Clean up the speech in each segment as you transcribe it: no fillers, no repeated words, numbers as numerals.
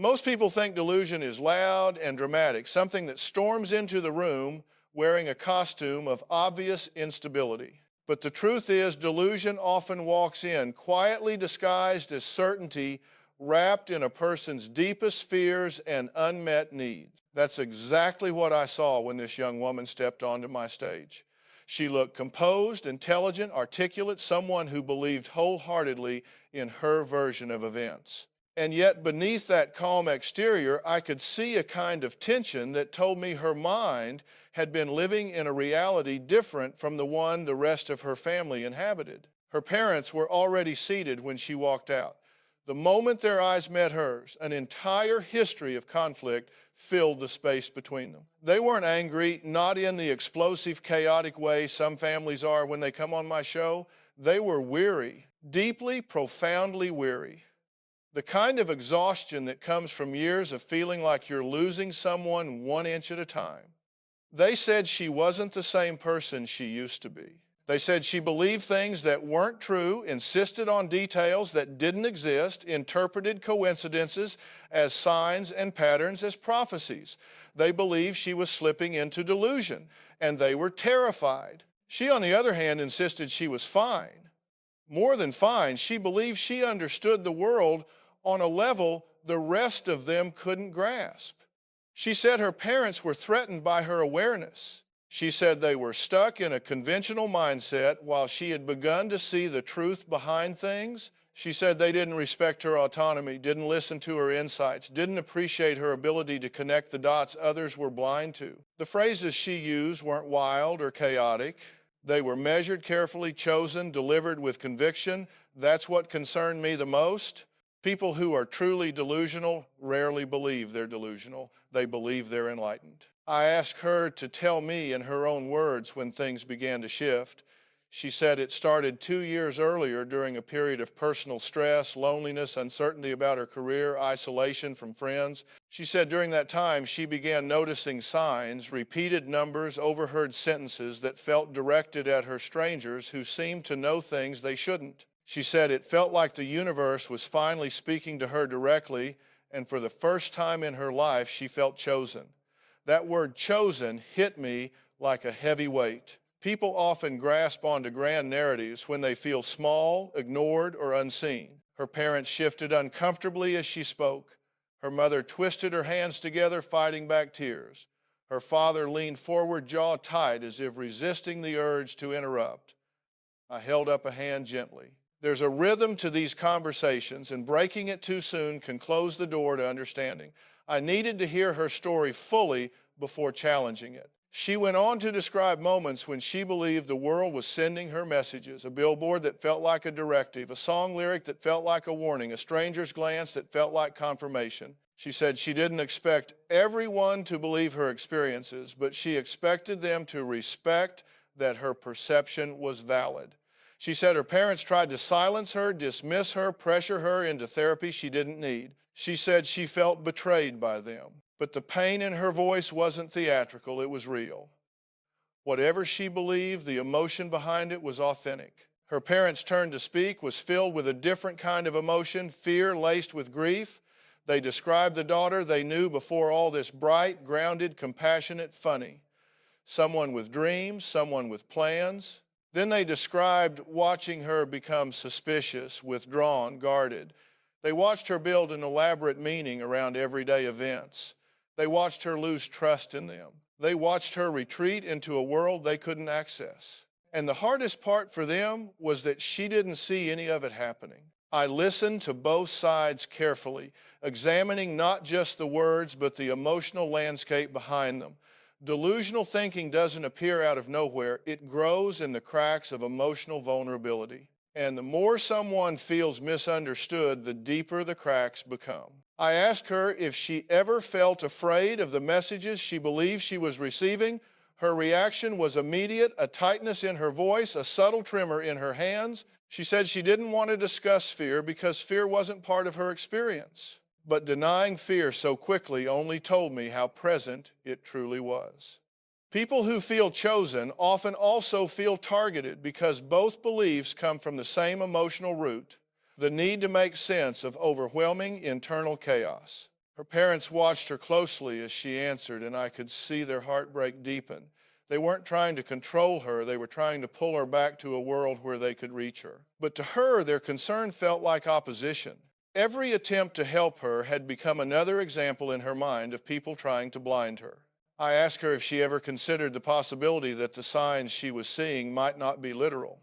Most people think delusion is loud and dramatic, something that storms into the room wearing a costume of obvious instability. But the truth is, delusion often walks in quietly disguised as certainty, wrapped in a person's deepest fears and unmet needs. That's exactly what I saw when this young woman stepped onto my stage. She looked composed, intelligent, articulate, someone who believed wholeheartedly in her version of events. And yet beneath that calm exterior, I could see a kind of tension that told me her mind had been living in a reality different from the one the rest of her family inhabited. Her parents were already seated when she walked out. The moment their eyes met hers, an entire history of conflict filled the space between them. They weren't angry, not in the explosive, chaotic way some families are when they come on my show. They were weary, deeply, profoundly weary. The kind of exhaustion that comes from years of feeling like you're losing someone 1 inch at a time. They said she wasn't the same person she used to be. They said she believed things that weren't true, insisted on details that didn't exist, interpreted coincidences as signs and patterns as prophecies. They believed she was slipping into delusion, and they were terrified. She, on the other hand, insisted she was fine. More than fine, she believed she understood the world on a level the rest of them couldn't grasp. She said her parents were threatened by her awareness. She said they were stuck in a conventional mindset while she had begun to see the truth behind things. She said they didn't respect her autonomy, didn't listen to her insights, didn't appreciate her ability to connect the dots others were blind to. The phrases she used weren't wild or chaotic. They were measured, carefully chosen, delivered with conviction. That's what concerned me the most. People who are truly delusional rarely believe they're delusional. They believe they're enlightened. I asked her to tell me in her own words when things began to shift. She said it started 2 years earlier during a period of personal stress, loneliness, uncertainty about her career, isolation from friends. She said during that time she began noticing signs, repeated numbers, overheard sentences that felt directed at her strangers who seemed to know things they shouldn't. She said it felt like the universe was finally speaking to her directly, and for the first time in her life she felt chosen. That word chosen hit me like a heavy weight. People often grasp onto grand narratives when they feel small, ignored, or unseen. Her parents shifted uncomfortably as she spoke. Her mother twisted her hands together, fighting back tears. Her father leaned forward, jaw tight, as if resisting the urge to interrupt. I held up a hand gently. There's a rhythm to these conversations, and breaking it too soon can close the door to understanding. I needed to hear her story fully before challenging it. She went on to describe moments when she believed the world was sending her messages, a billboard that felt like a directive, a song lyric that felt like a warning, a stranger's glance that felt like confirmation. She said she didn't expect everyone to believe her experiences, but she expected them to respect that her perception was valid. She said her parents tried to silence her, dismiss her, pressure her into therapy she didn't need. She said she felt betrayed by them. But the pain in her voice wasn't theatrical, it was real. Whatever she believed, the emotion behind it was authentic. Her parents' turn to speak was filled with a different kind of emotion, fear laced with grief. They described the daughter they knew before all this bright, grounded, compassionate, funny. Someone with dreams, someone with plans. Then they described watching her become suspicious, withdrawn, guarded. They watched her build an elaborate meaning around everyday events. They watched her lose trust in them. They watched her retreat into a world they couldn't access. And the hardest part for them was that she didn't see any of it happening. I listened to both sides carefully, examining not just the words, but the emotional landscape behind them. Delusional thinking doesn't appear out of nowhere. It grows in the cracks of emotional vulnerability. And the more someone feels misunderstood, the deeper the cracks become. I asked her if she ever felt afraid of the messages she believed she was receiving. Her reaction was immediate, a tightness in her voice, a subtle tremor in her hands. She said she didn't want to discuss fear because fear wasn't part of her experience. But denying fear so quickly only told me how present it truly was. People who feel chosen often also feel targeted because both beliefs come from the same emotional root, the need to make sense of overwhelming internal chaos. Her parents watched her closely as she answered, and I could see their heartbreak deepen. They weren't trying to control her, they were trying to pull her back to a world where they could reach her. But to her, their concern felt like opposition. Every attempt to help her had become another example in her mind of people trying to blind her. I asked her if she ever considered the possibility that the signs she was seeing might not be literal.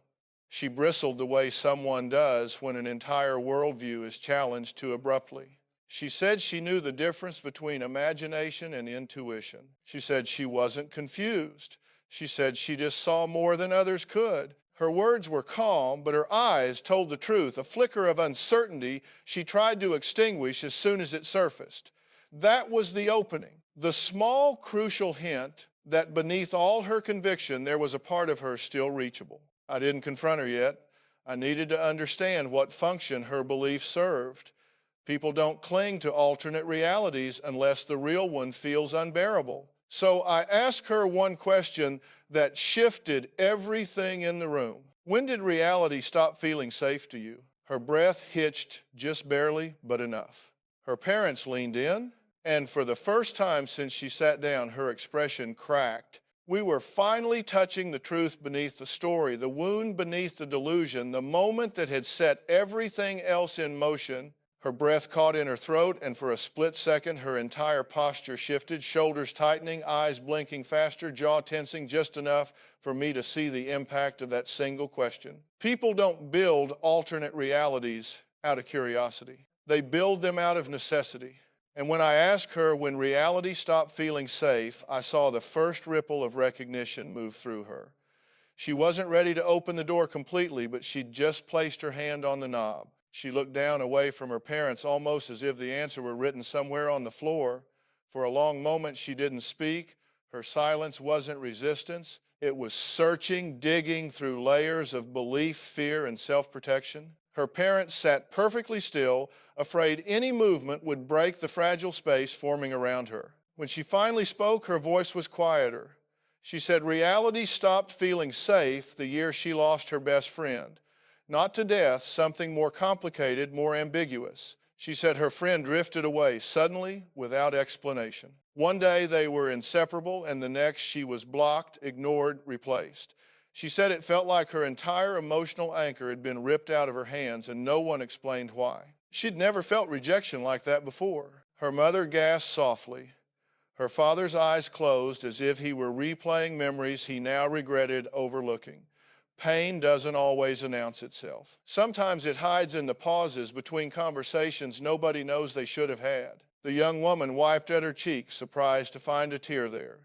She bristled the way someone does when an entire worldview is challenged too abruptly. She said she knew the difference between imagination and intuition. She said she wasn't confused. She said she just saw more than others could. Her words were calm, but her eyes told the truth, a flicker of uncertainty she tried to extinguish as soon as it surfaced. That was the opening, the small, crucial hint that beneath all her conviction, there was a part of her still reachable. I didn't confront her yet. I needed to understand what function her belief served. People don't cling to alternate realities unless the real one feels unbearable. So I asked her one question that shifted everything in the room. When did reality stop feeling safe to you? Her breath hitched just barely, but enough. Her parents leaned in, and for the first time since she sat down, her expression cracked. We were finally touching the truth beneath the story, the wound beneath the delusion, the moment that had set everything else in motion. Her breath caught in her throat, and for a split second, her entire posture shifted, shoulders tightening, eyes blinking faster, jaw tensing just enough for me to see the impact of that single question. People don't build alternate realities out of curiosity. They build them out of necessity. And when I asked her when reality stopped feeling safe, I saw the first ripple of recognition move through her. She wasn't ready to open the door completely, but she'd just placed her hand on the knob. She looked down away from her parents, almost as if the answer were written somewhere on the floor. For a long moment, she didn't speak. Her silence wasn't resistance. It was searching, digging through layers of belief, fear, and self-protection. Her parents sat perfectly still, afraid any movement would break the fragile space forming around her. When she finally spoke, her voice was quieter. She said reality stopped feeling safe the year she lost her best friend. Not to death, something more complicated, more ambiguous. She said her friend drifted away suddenly, without explanation. One day they were inseparable, and the next she was blocked, ignored, replaced. She said it felt like her entire emotional anchor had been ripped out of her hands, and no one explained why. She'd never felt rejection like that before. Her mother gasped softly. Her father's eyes closed as if he were replaying memories he now regretted overlooking. Pain doesn't always announce itself. Sometimes it hides in the pauses between conversations nobody knows they should have had. The young woman wiped at her cheek, surprised to find a tear there.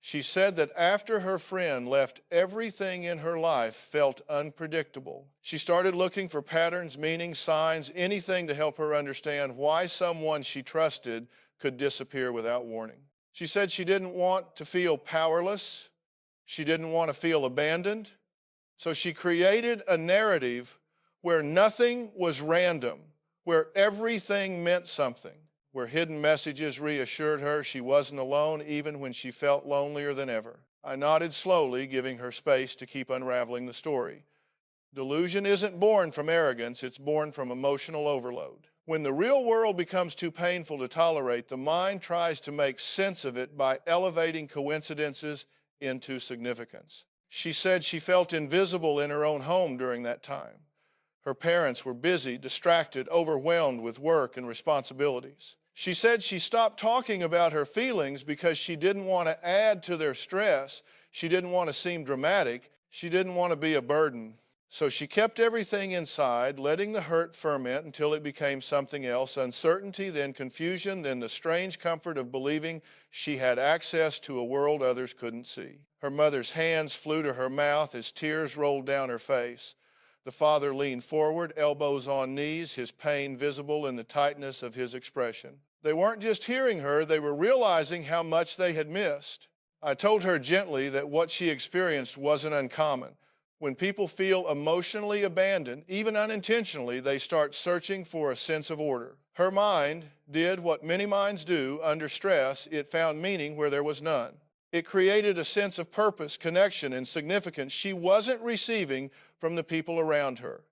She said that after her friend left, everything in her life felt unpredictable. She started looking for patterns, meanings, signs, anything to help her understand why someone she trusted could disappear without warning. She said she didn't want to feel powerless. She didn't want to feel abandoned. So she created a narrative where nothing was random, where everything meant something, where hidden messages reassured her she wasn't alone even when she felt lonelier than ever. I nodded slowly, giving her space to keep unraveling the story. Delusion isn't born from arrogance, it's born from emotional overload. When the real world becomes too painful to tolerate, the mind tries to make sense of it by elevating coincidences into significance. She said she felt invisible in her own home during that time. Her parents were busy, distracted, overwhelmed with work and responsibilities. She said she stopped talking about her feelings because she didn't want to add to their stress. She didn't want to seem dramatic. She didn't want to be a burden. So she kept everything inside, letting the hurt ferment until it became something else, uncertainty, then confusion, then the strange comfort of believing she had access to a world others couldn't see. Her mother's hands flew to her mouth as tears rolled down her face. The father leaned forward, elbows on knees, his pain visible in the tightness of his expression. They weren't just hearing her, they were realizing how much they had missed. I told her gently that what she experienced wasn't uncommon. When people feel emotionally abandoned, even unintentionally, they start searching for a sense of order. Her mind did what many minds do under stress. It found meaning where there was none. It created a sense of purpose, connection, and significance she wasn't receiving from the people around her.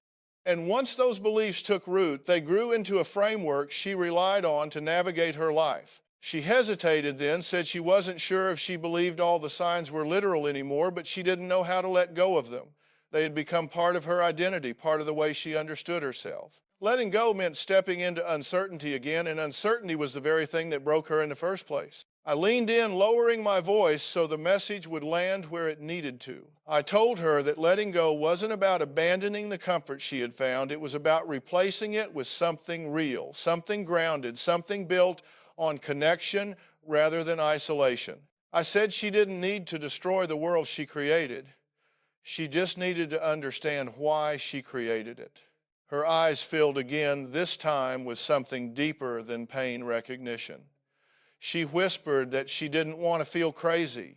And once those beliefs took root, they grew into a framework she relied on to navigate her life. She hesitated then, said she wasn't sure if she believed all the signs were literal anymore, but she didn't know how to let go of them. They had become part of her identity, part of the way she understood herself. Letting go meant stepping into uncertainty again, and uncertainty was the very thing that broke her in the first place. I leaned in, lowering my voice so the message would land where it needed to. I told her that letting go wasn't about abandoning the comfort she had found. It was about replacing it with something real, something grounded, something built on connection rather than isolation. I said she didn't need to destroy the world she created. She just needed to understand why she created it. Her eyes filled again, this time with something deeper than pain recognition. She whispered that she didn't want to feel crazy.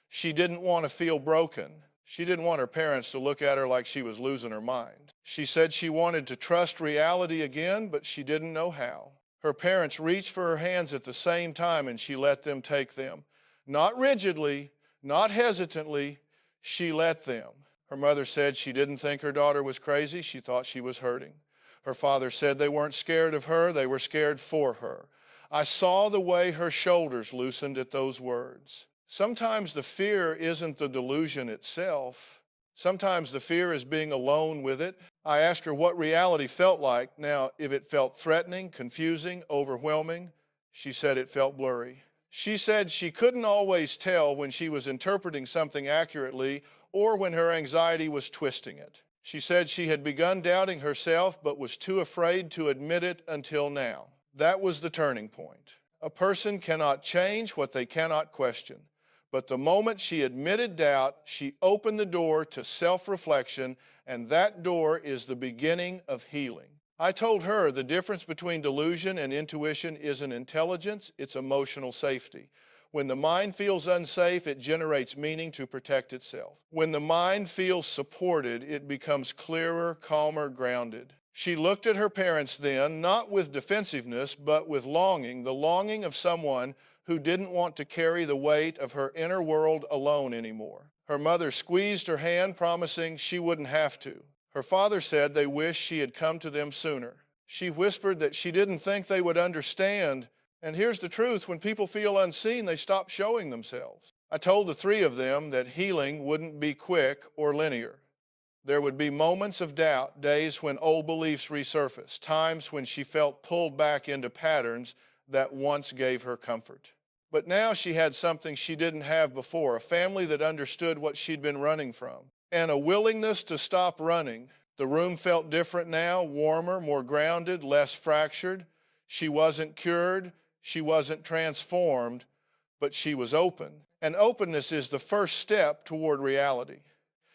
She didn't want to feel broken. She didn't want her parents to look at her like she was losing her mind. She said she wanted to trust reality again, but she didn't know how. Her parents reached for her hands at the same time, and she let them take them. Not rigidly, not hesitantly, she let them. Her mother said she didn't think her daughter was crazy. She thought she was hurting. Her father said they weren't scared of her. They were scared for her. I saw the way her shoulders loosened at those words. Sometimes the fear isn't the delusion itself. Sometimes the fear is being alone with it. I asked her what reality felt like. Now, if it felt threatening, confusing, overwhelming, she said it felt blurry. She said she couldn't always tell when she was interpreting something accurately or when her anxiety was twisting it. She said she had begun doubting herself but was too afraid to admit it until now. That was the turning point. A person cannot change what they cannot question. But the moment she admitted doubt, she opened the door to self-reflection, and that door is the beginning of healing. I told her the difference between delusion and intuition isn't intelligence, it's emotional safety. When the mind feels unsafe, it generates meaning to protect itself. When the mind feels supported, it becomes clearer, calmer, grounded. She looked at her parents then, not with defensiveness, but with longing, the longing of someone who didn't want to carry the weight of her inner world alone anymore. Her mother squeezed her hand, promising she wouldn't have to. Her father said they wished she had come to them sooner. She whispered that she didn't think they would understand. And here's the truth, when people feel unseen, they stop showing themselves. I told the three of them that healing wouldn't be quick or linear. There would be moments of doubt, days when old beliefs resurfaced, times when she felt pulled back into patterns that once gave her comfort. But now she had something she didn't have before, a family that understood what she'd been running from, and a willingness to stop running. The room felt different now, warmer, more grounded, less fractured. She wasn't cured, she wasn't transformed, but she was open. And openness is the first step toward reality.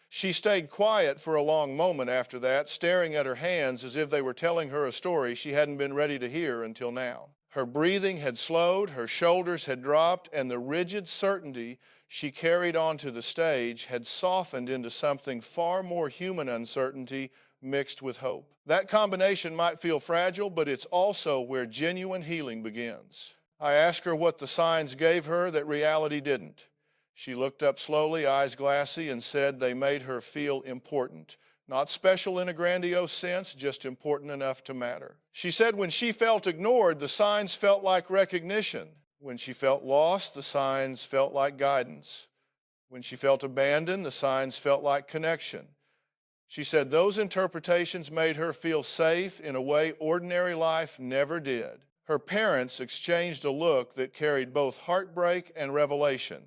She stayed quiet for a long moment after that, staring at her hands as if they were telling her a story she hadn't been ready to hear until now. Her breathing had slowed, her shoulders had dropped, and the rigid certainty she carried onto the stage had softened into something far more human uncertainty mixed with hope. That combination might feel fragile, but it's also where genuine healing begins. I asked her what the signs gave her that reality didn't. She looked up slowly, eyes glassy, and said they made her feel important. Not special in a grandiose sense, just important enough to matter. She said when she felt ignored, the signs felt like recognition. When she felt lost, the signs felt like guidance. When she felt abandoned, the signs felt like connection. She said those interpretations made her feel safe in a way ordinary life never did. Her parents exchanged a look that carried both heartbreak and revelation.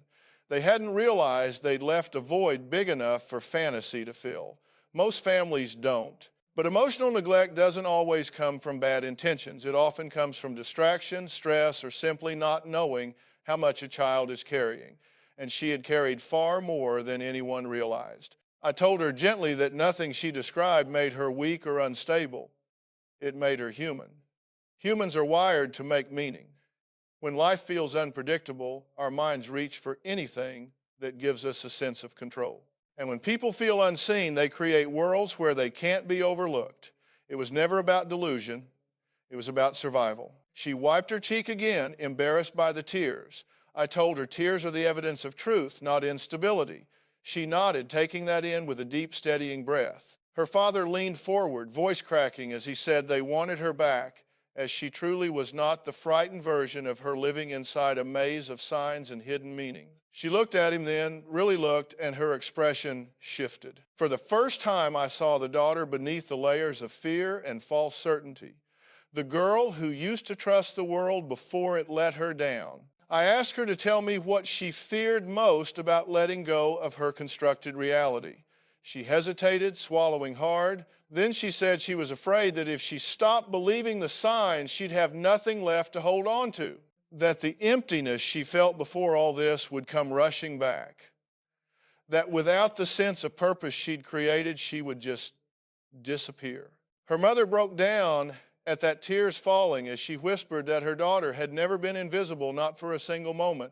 They hadn't realized they'd left a void big enough for fantasy to fill. Most families don't. But emotional neglect doesn't always come from bad intentions. It often comes from distraction, stress, or simply not knowing how much a child is carrying. And she had carried far more than anyone realized. I told her gently that nothing she described made her weak or unstable. It made her human. Humans are wired to make meaning. When life feels unpredictable, our minds reach for anything that gives us a sense of control. And when people feel unseen, they create worlds where they can't be overlooked. It was never about delusion. It was about survival. She wiped her cheek again, embarrassed by the tears. I told her tears are the evidence of truth, not instability. She nodded, taking that in with a deep, steadying breath. Her father leaned forward, voice cracking, as he said they wanted her back, as she truly was not the frightened version of her living inside a maze of signs and hidden meaning. She looked at him then, really looked, and her expression shifted. For the first time, I saw the daughter beneath the layers of fear and false certainty. The girl who used to trust the world before it let her down. I asked her to tell me what she feared most about letting go of her constructed reality. She hesitated, swallowing hard. Then she said she was afraid that if she stopped believing the signs, she'd have nothing left to hold on to, that the emptiness she felt before all this would come rushing back, that without the sense of purpose she'd created, she would just disappear. Her mother broke down at that, tears falling, as she whispered that her daughter had never been invisible, not for a single moment.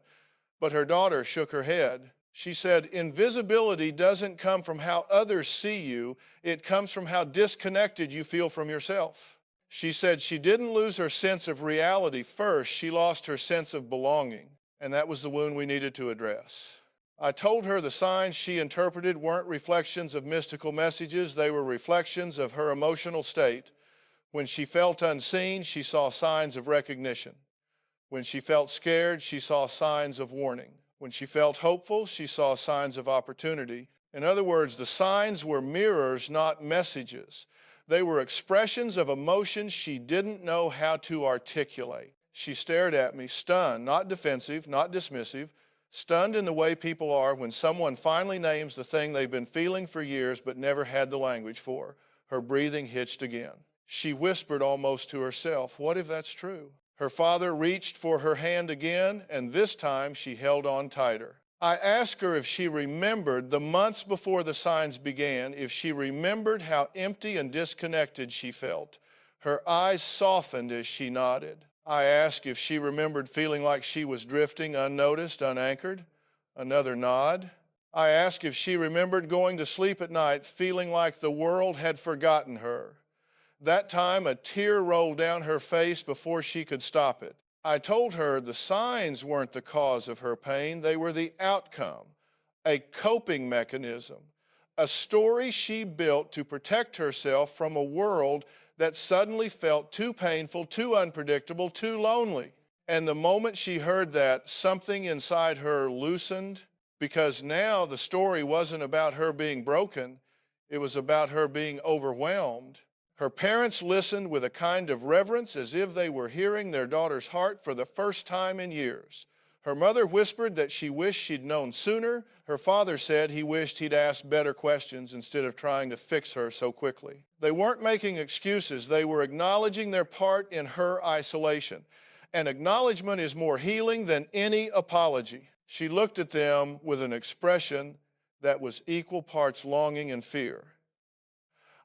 But her daughter shook her head. She said, invisibility doesn't come from how others see you, it comes from how disconnected you feel from yourself. She said she didn't lose her sense of reality first, she lost her sense of belonging, and that was the wound we needed to address. I told her the signs she interpreted weren't reflections of mystical messages, they were reflections of her emotional state. When she felt unseen, she saw signs of recognition. When she felt scared, she saw signs of warning. When she felt hopeful, she saw signs of opportunity. In other words, the signs were mirrors, not messages. They were expressions of emotions she didn't know how to articulate. She stared at me, stunned, not defensive, not dismissive, stunned in the way people are when someone finally names the thing they've been feeling for years but never had the language for. Her breathing hitched again. She whispered almost to herself, what if that's true? Her father reached for her hand again, and this time she held on tighter. I asked her if she remembered the months before the signs began, if she remembered how empty and disconnected she felt. Her eyes softened as she nodded. I asked if she remembered feeling like she was drifting, unnoticed, unanchored. Another nod. I asked if she remembered going to sleep at night feeling like the world had forgotten her. That time, a tear rolled down her face before she could stop it. I told her the signs weren't the cause of her pain, they were the outcome, a coping mechanism, a story she built to protect herself from a world that suddenly felt too painful, too unpredictable, too lonely. And the moment she heard that, something inside her loosened, because now the story wasn't about her being broken, it was about her being overwhelmed. Her parents listened with a kind of reverence as if they were hearing their daughter's heart for the first time in years. Her mother whispered that she wished she'd known sooner. Her father said he wished he'd asked better questions instead of trying to fix her so quickly. They weren't making excuses. They were acknowledging their part in her isolation. And acknowledgement is more healing than any apology. She looked at them with an expression that was equal parts longing and fear.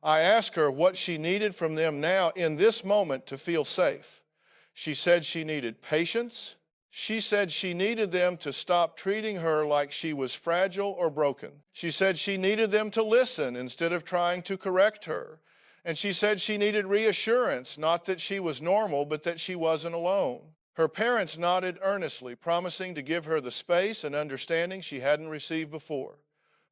I asked her what she needed from them now in this moment to feel safe. She said she needed patience. She said she needed them to stop treating her like she was fragile or broken. She said she needed them to listen instead of trying to correct her. And she said she needed reassurance, not that she was normal, but that she wasn't alone. Her parents nodded earnestly, promising to give her the space and understanding she hadn't received before.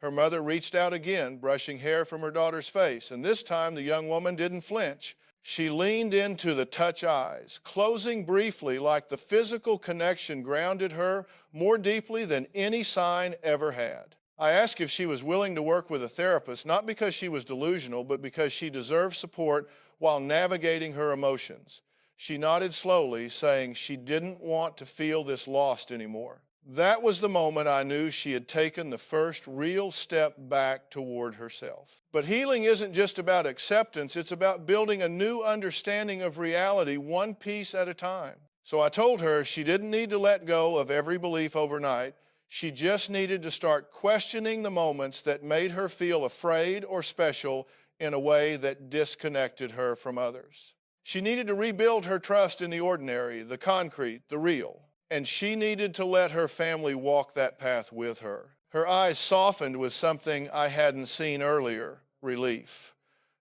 Her mother reached out again, brushing hair from her daughter's face, and this time the young woman didn't flinch. She leaned into the touch eyes, closing briefly like the physical connection grounded her more deeply than any sign ever had. I asked if she was willing to work with a therapist, not because she was delusional, but because she deserved support while navigating her emotions. She nodded slowly, saying she didn't want to feel this lost anymore. That was the moment I knew she had taken the first real step back toward herself. But healing isn't just about acceptance, it's about building a new understanding of reality, one piece at a time. So I told her she didn't need to let go of every belief overnight. She just needed to start questioning the moments that made her feel afraid or special in a way that disconnected her from others. She needed to rebuild her trust in the ordinary, the concrete, the real. And she needed to let her family walk that path with her. Her eyes softened with something I hadn't seen earlier, relief.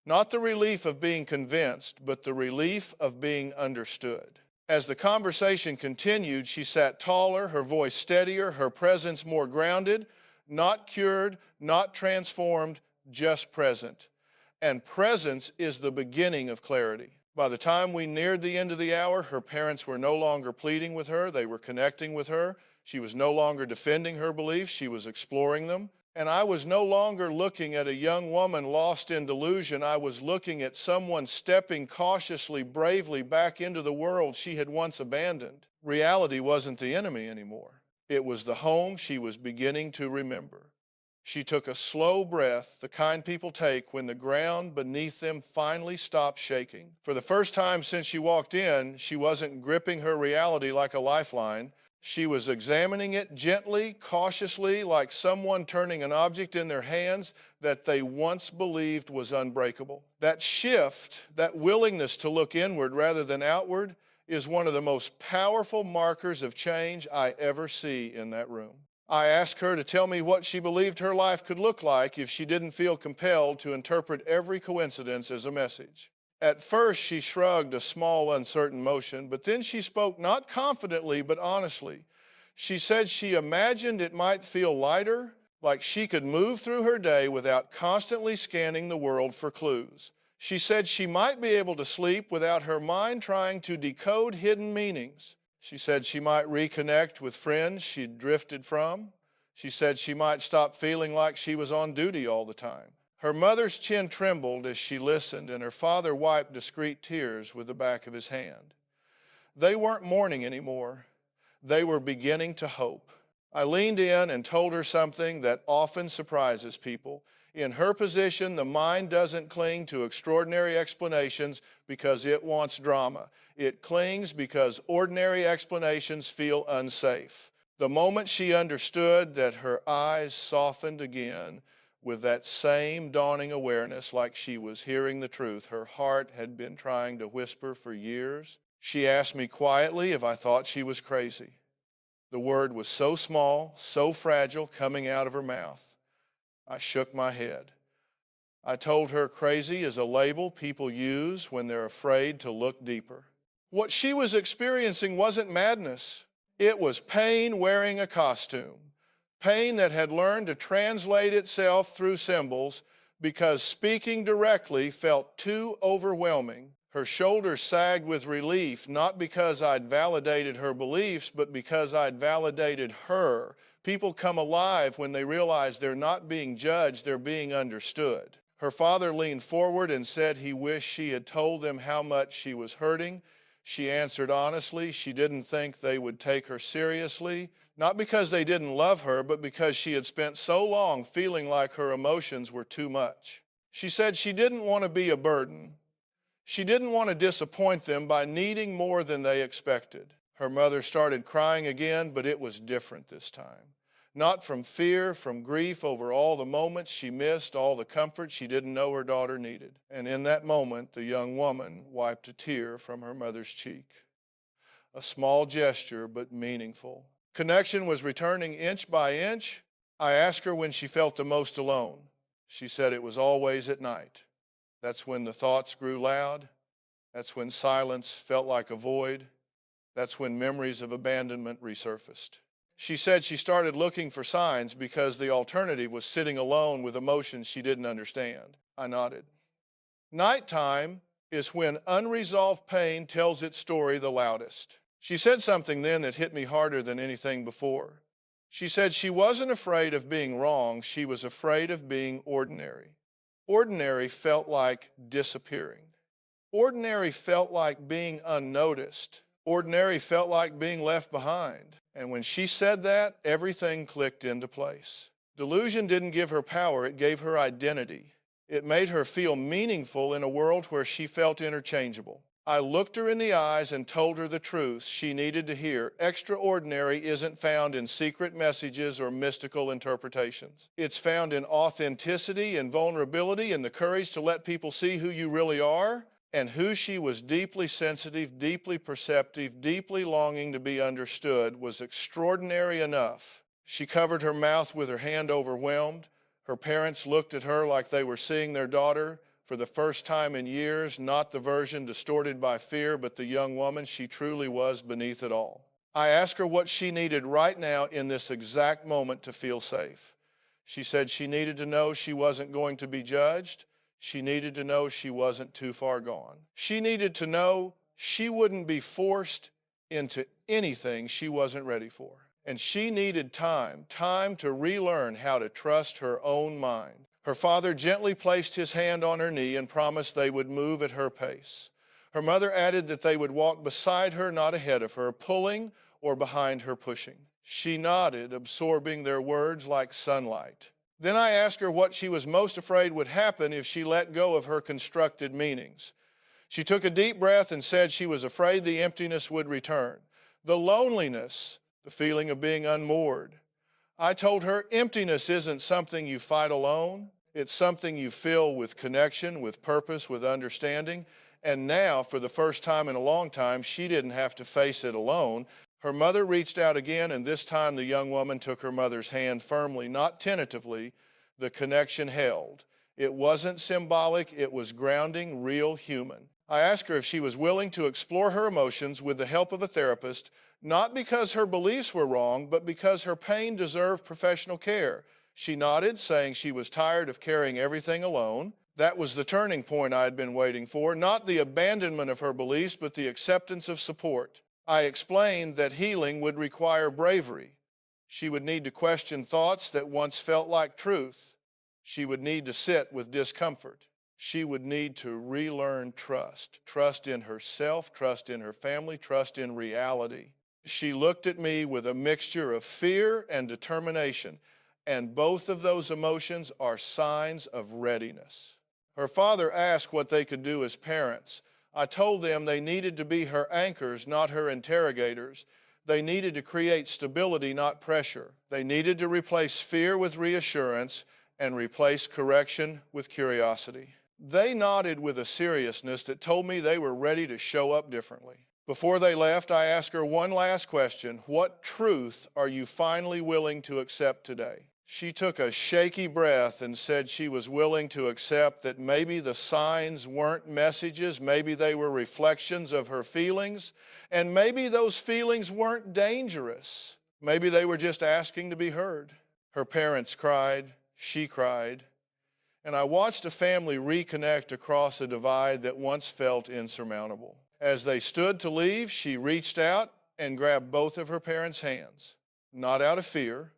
Not the relief of being convinced, but the relief of being understood. As the conversation continued, she sat taller, her voice steadier, her presence more grounded, not cured, not transformed, just present. And presence is the beginning of clarity. By the time we neared the end of the hour, her parents were no longer pleading with her, they were connecting with her. She was no longer defending her beliefs, she was exploring them. And I was no longer looking at a young woman lost in delusion. I was looking at someone stepping cautiously, bravely back into the world she had once abandoned. Reality wasn't the enemy anymore. It was the home she was beginning to remember. She took a slow breath, the kind people take when the ground beneath them finally stopped shaking. For the first time since she walked in, she wasn't gripping her reality like a lifeline. She was examining it gently, cautiously, like someone turning an object in their hands that they once believed was unbreakable. That shift, that willingness to look inward rather than outward, is one of the most powerful markers of change I ever see in that room. I asked her to tell me what she believed her life could look like if she didn't feel compelled to interpret every coincidence as a message. At first, she shrugged a small, uncertain motion, but then she spoke not confidently, but honestly. She said she imagined it might feel lighter, like she could move through her day without constantly scanning the world for clues. She said she might be able to sleep without her mind trying to decode hidden meanings. She said she might reconnect with friends she'd drifted from. She said she might stop feeling like she was on duty all the time. Her mother's chin trembled as she listened, and her father wiped discreet tears with the back of his hand. They weren't mourning anymore. They were beginning to hope. I leaned in and told her something that often surprises people. In her position, the mind doesn't cling to extraordinary explanations because it wants drama. It clings because ordinary explanations feel unsafe. The moment she understood that, her eyes softened again with that same dawning awareness, like she was hearing the truth her heart had been trying to whisper for years. She asked me quietly if I thought she was crazy. The word was so small, so fragile coming out of her mouth. I shook my head. I told her crazy is a label people use when they're afraid to look deeper. What she was experiencing wasn't madness. It was pain wearing a costume. Pain that had learned to translate itself through symbols because speaking directly felt too overwhelming. Her shoulders sagged with relief, not because I'd validated her beliefs, but because I'd validated her. People come alive when they realize they're not being judged, they're being understood. Her father leaned forward and said he wished she had told them how much she was hurting. She answered honestly she didn't think they would take her seriously, not because they didn't love her, but because she had spent so long feeling like her emotions were too much. She said she didn't want to be a burden. She didn't want to disappoint them by needing more than they expected. Her mother started crying again, but it was different this time. Not from fear, from grief over all the moments she missed, all the comfort she didn't know her daughter needed. And in that moment, the young woman wiped a tear from her mother's cheek. A small gesture, but meaningful. Connection was returning inch by inch. I asked her when she felt the most alone. She said it was always at night. That's when the thoughts grew loud. That's when silence felt like a void. That's when memories of abandonment resurfaced. She said she started looking for signs because the alternative was sitting alone with emotions she didn't understand. I nodded. Nighttime is when unresolved pain tells its story the loudest. She said something then that hit me harder than anything before. She said she wasn't afraid of being wrong, she was afraid of being ordinary. Ordinary felt like disappearing. Ordinary felt like being unnoticed. Ordinary felt like being left behind. And when she said that, everything clicked into place. Delusion didn't give her power, it gave her identity. It made her feel meaningful in a world where she felt interchangeable. I looked her in the eyes and told her the truth she needed to hear. Extraordinary isn't found in secret messages or mystical interpretations. It's found in authenticity and vulnerability and the courage to let people see who you really are. And who she was deeply sensitive, deeply perceptive, deeply longing to be understood was extraordinary enough. She covered her mouth with her hand overwhelmed. Her parents looked at her like they were seeing their daughter for the first time in years, not the version distorted by fear, but the young woman she truly was beneath it all. I asked her what she needed right now in this exact moment to feel safe. She said she needed to know she wasn't going to be judged. She needed to know she wasn't too far gone. She needed to know she wouldn't be forced into anything she wasn't ready for. And she needed time to relearn how to trust her own mind. Her father gently placed his hand on her knee and promised they would move at her pace. Her mother added that they would walk beside her, not ahead of her, pulling or behind her pushing. She nodded, absorbing their words like sunlight. Then I asked her what she was most afraid would happen if she let go of her constructed meanings. She took a deep breath and said she was afraid the emptiness would return, the loneliness, the feeling of being unmoored. I told her emptiness isn't something you fight alone. It's something you fill with connection, with purpose, with understanding. And now, for the first time in a long time, she didn't have to face it alone. Her mother reached out again, and this time the young woman took her mother's hand firmly, not tentatively. The connection held. It wasn't symbolic, it was grounding, real human. I asked her if she was willing to explore her emotions with the help of a therapist, not because her beliefs were wrong, but because her pain deserved professional care. She nodded, saying she was tired of carrying everything alone. That was the turning point I had been waiting for, not the abandonment of her beliefs, but the acceptance of support. I explained that healing would require bravery. She would need to question thoughts that once felt like truth. She would need to sit with discomfort. She would need to relearn trust in herself, trust in her family, trust in reality. She looked at me with a mixture of fear and determination, and both of those emotions are signs of readiness. Her father asked what they could do as parents. I told them they needed to be her anchors, not her interrogators. They needed to create stability, not pressure. They needed to replace fear with reassurance and replace correction with curiosity. They nodded with a seriousness that told me they were ready to show up differently. Before they left, I asked her one last question. What truth are you finally willing to accept today? She took a shaky breath and said she was willing to accept that maybe the signs weren't messages, maybe they were reflections of her feelings, and maybe those feelings weren't dangerous. Maybe they were just asking to be heard. Her parents cried, she cried, and I watched a family reconnect across a divide that once felt insurmountable. As they stood to leave, she reached out and grabbed both of her parents' hands, not out of fear,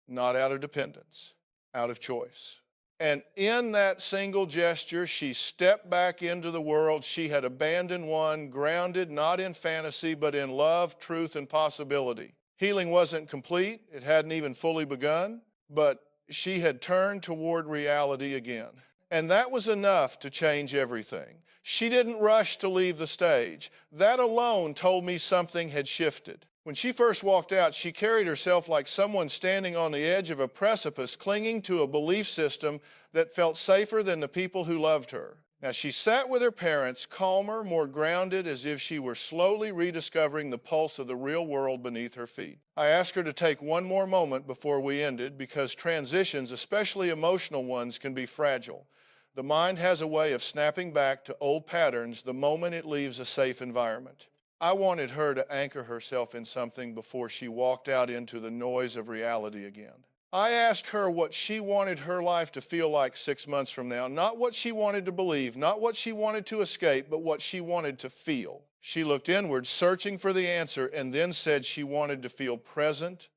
not out of dependence, out of choice. And in that single gesture, she stepped back into the world she had abandoned, one grounded not in fantasy, but in love, truth, and possibility. Healing wasn't complete. It hadn't even fully begun, but she had turned toward reality again. And that was enough to change everything. She didn't rush to leave the stage. That alone told me something had shifted. When she first walked out, she carried herself like someone standing on the edge of a precipice, clinging to a belief system that felt safer than the people who loved her. Now, she sat with her parents, calmer, more grounded, as if she were slowly rediscovering the pulse of the real world beneath her feet. I asked her to take one more moment before we ended, because transitions, especially emotional ones, can be fragile. The mind has a way of snapping back to old patterns the moment it leaves a safe environment. I wanted her to anchor herself in something before she walked out into the noise of reality again. I asked her what she wanted her life to feel like 6 months from now, not what she wanted to believe, not what she wanted to escape, but what she wanted to feel. She looked inward, searching for the answer, and then said she wanted to feel present,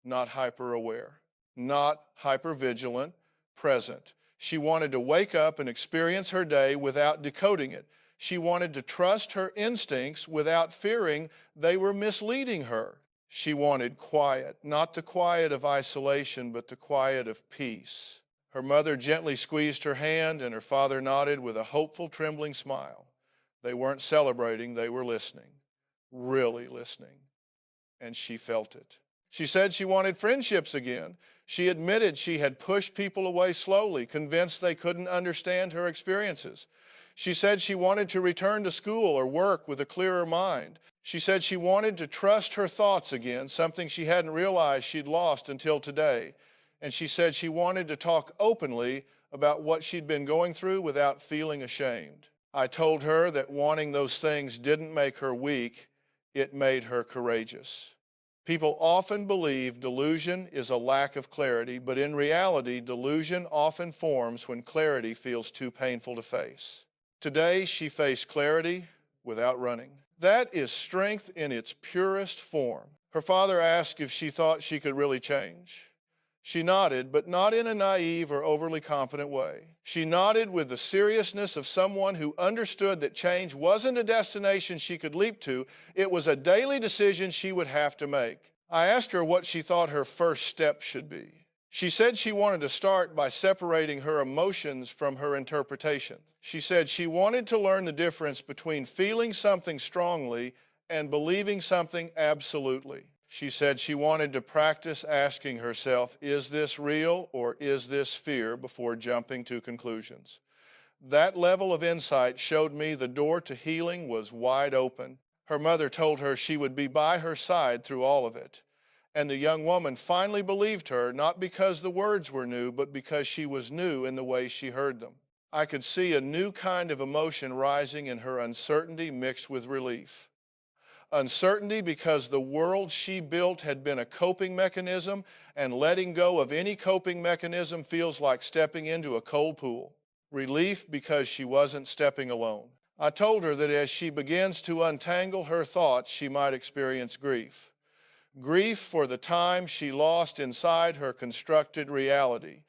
not hyper-aware, not hyper-vigilant, present. She wanted to wake up and experience her day without decoding it. She wanted to trust her instincts without fearing they were misleading her. She wanted quiet, not the quiet of isolation, but the quiet of peace. Her mother gently squeezed her hand, and her father nodded with a hopeful, trembling smile. They weren't celebrating, they were listening, really listening, and she felt it. She said she wanted friendships again. She admitted she had pushed people away slowly, convinced they couldn't understand her experiences. She said she wanted to return to school or work with a clearer mind. She said she wanted to trust her thoughts again, something she hadn't realized she'd lost until today. And she said she wanted to talk openly about what she'd been going through without feeling ashamed. I told her that wanting those things didn't make her weak, it made her courageous. People often believe delusion is a lack of clarity, but in reality, delusion often forms when clarity feels too painful to face. Today, she faced clarity without running. That is strength in its purest form. Her father asked if she thought she could really change. She nodded, but not in a naive or overly confident way. She nodded with the seriousness of someone who understood that change wasn't a destination she could leap to, it was a daily decision she would have to make. I asked her what she thought her first step should be. She said she wanted to start by separating her emotions from her interpretation. She said she wanted to learn the difference between feeling something strongly and believing something absolutely. She said she wanted to practice asking herself, is this real or is this fear, before jumping to conclusions. That level of insight showed me the door to healing was wide open. Her mother told her she would be by her side through all of it. And the young woman finally believed her, not because the words were new, but because she was new in the way she heard them. I could see a new kind of emotion rising in her uncertainty mixed with relief. Uncertainty because the world she built had been a coping mechanism, and letting go of any coping mechanism feels like stepping into a cold pool. Relief because she wasn't stepping alone. I told her that as she begins to untangle her thoughts, she might experience grief. Grief for the time she lost inside her constructed reality.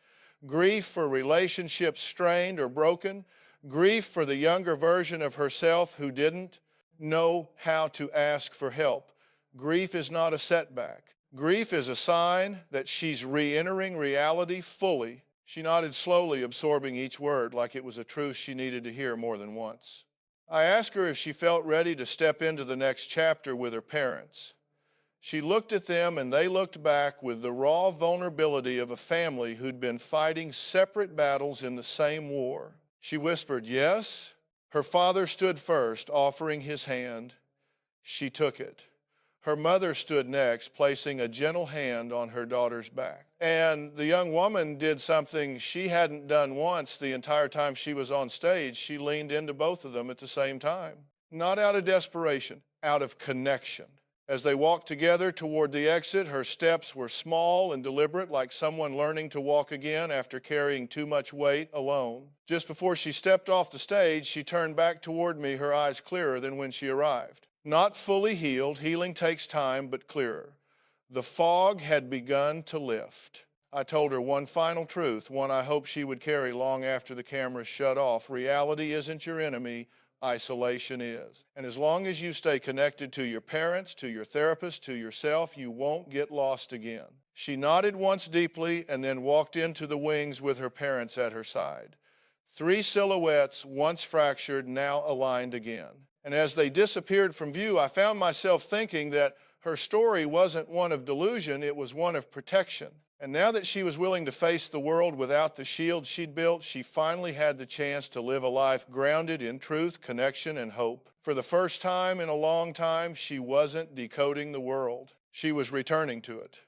Grief for relationships strained or broken. Grief for the younger version of herself who didn't know how to ask for help. Grief is not a setback. Grief is a sign that she's re-entering reality fully. She nodded slowly, absorbing each word like it was a truth she needed to hear more than once. I asked her if she felt ready to step into the next chapter with her parents. She looked at them and they looked back with the raw vulnerability of a family who'd been fighting separate battles in the same war. She whispered, yes. Her father stood first, offering his hand. She took it. Her mother stood next, placing a gentle hand on her daughter's back. And the young woman did something she hadn't done once the entire time she was on stage. She leaned into both of them at the same time. Not out of desperation, out of connection. As they walked together toward the exit, her steps were small and deliberate, like someone learning to walk again after carrying too much weight alone. Just before she stepped off the stage, she turned back toward me, her eyes clearer than when she arrived. Not fully healed, healing takes time, but clearer. The fog had begun to lift. I told her one final truth, one I hope she would carry long after the cameras shut off. Reality isn't your enemy. Isolation is. And as long as you stay connected to your parents, to your therapist, to yourself, you won't get lost again. She nodded once deeply and then walked into the wings with her parents at her side. 3 silhouettes, once fractured, now aligned again. And as they disappeared from view, I found myself thinking that her story wasn't one of delusion, it was one of protection. And now that she was willing to face the world without the shield she'd built, she finally had the chance to live a life grounded in truth, connection, and hope. For the first time in a long time, she wasn't decoding the world. She was returning to it.